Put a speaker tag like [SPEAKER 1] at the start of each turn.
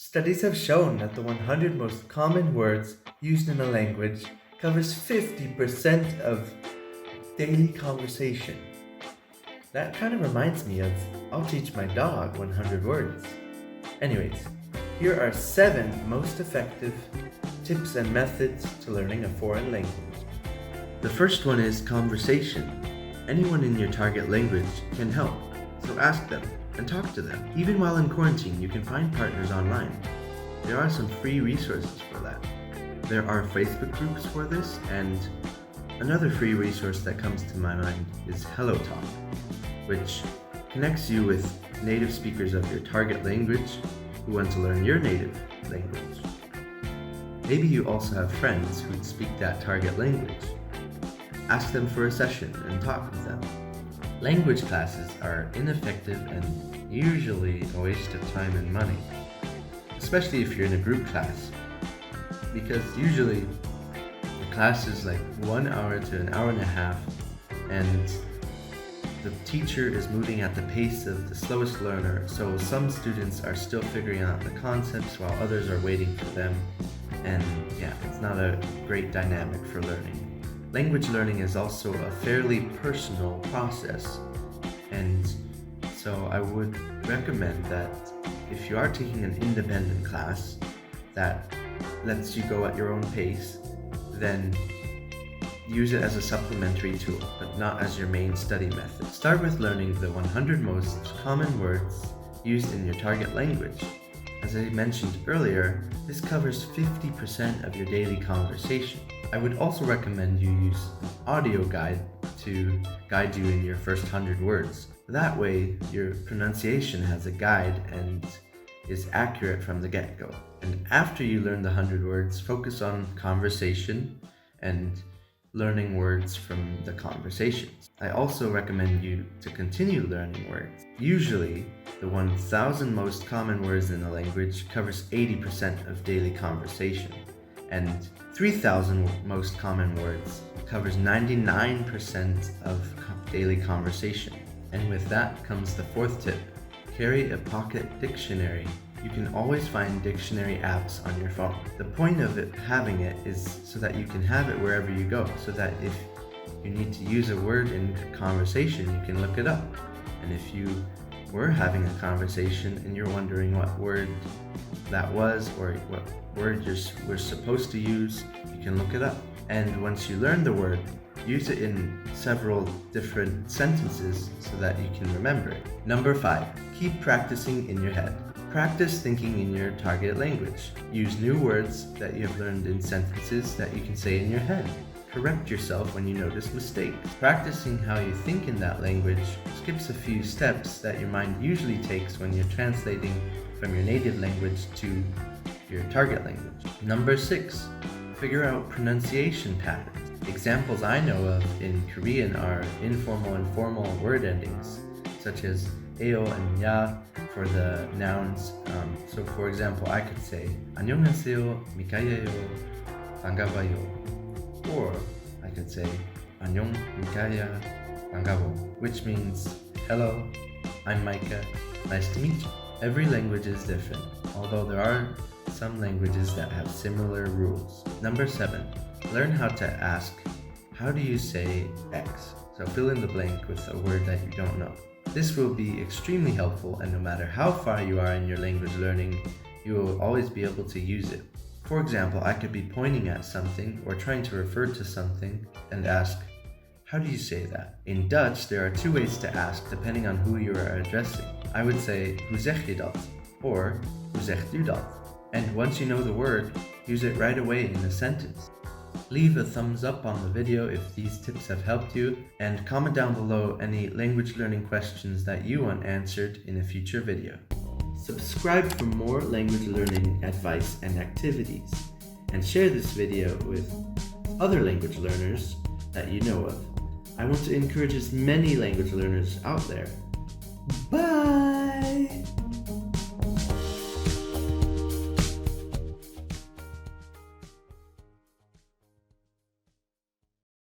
[SPEAKER 1] Studies have shown that the 100 most common words used in a language covers 50% of daily conversation. That kind of reminds me of I'll teach my dog 100 words. Anyways, here are 7 most effective tips and methods to learning a foreign language. The first one is conversation. Anyone in your target language can help, so ask them and talk to them. Even while in quarantine, you can find partners online. There are some free resources for that. There are Facebook groups for this, and another free resource that comes to my mind is HelloTalk, which connects you with native speakers of your target language who want to learn your native language. Maybe you also have friends who speak that target language. Ask them for a session and talk with them. Language classes are ineffective and usually a waste of time and money, especially if you're in a group class, because usually the class is like 1 hour to an hour and a half, and the teacher is moving at the pace of the slowest learner, so some students are still figuring out the concepts while others are waiting for them, and it's not a great dynamic for learning. Language learning is also a fairly personal process, and so I would recommend that if you are taking an independent class that lets you go at your own pace, then use it as a supplementary tool, but not as your main study method. Start with learning the 100 most common words used in your target language. As I mentioned earlier, this covers 50% of your daily conversation. I would also recommend you use an audio guide to guide you in your first 100 words. That way, your pronunciation has a guide and is accurate from the get-go. And after you learn the 100 words, focus on conversation and learning words from the conversations. I also recommend you to continue learning words. Usually, the 1,000 most common words in a language covers 80% of daily conversation, and 3,000 most common words covers 99% of daily conversation. And with that comes the fourth tip: carry a pocket dictionary. You can always find dictionary apps on your phone. The point of having it is so that you can have it wherever you go, so that if you need to use a word in conversation, you can look it up. And if you were having a conversation and you're wondering what word that was or what word we're supposed to use, you can look it up. And once you learn the word, use it in several different sentences so that you can remember it. Number 5, keep practicing in your head. Practice thinking in your target language. Use new words that you have learned in sentences that you can say in your head. Correct yourself when you notice mistakes. Practicing how you think in that language skips a few steps that your mind usually takes when you're translating from your native language to your target language. Number 6, figure out pronunciation patterns. Examples I know of in Korean are informal and formal word endings, such as eo and ya for the nouns. So for example, I could say 안녕하세요, 미카예요, 반가워요. Or I could say 안녕, 미카야, 반가워, which means hello, I'm Micah, nice to meet you. Every language is different, although there are some languages that have similar rules. Number 7, learn how to ask, how do you say X? So fill in the blank with a word that you don't know. This will be extremely helpful, and no matter how far you are in your language learning, you will always be able to use it. For example, I could be pointing at something or trying to refer to something and ask, how do you say that? In Dutch, there are 2 ways to ask depending on who you are addressing. I would say, hoe zeg je dat? Or, hoe zegt u dat? And once you know the word, use it right away in a sentence. Leave a thumbs up on the video if these tips have helped you, and comment down below any language learning questions that you want answered in a future video. Subscribe for more language learning advice and activities, and share this video with other language learners that you know of. I want to encourage as many language learners out there. Bye!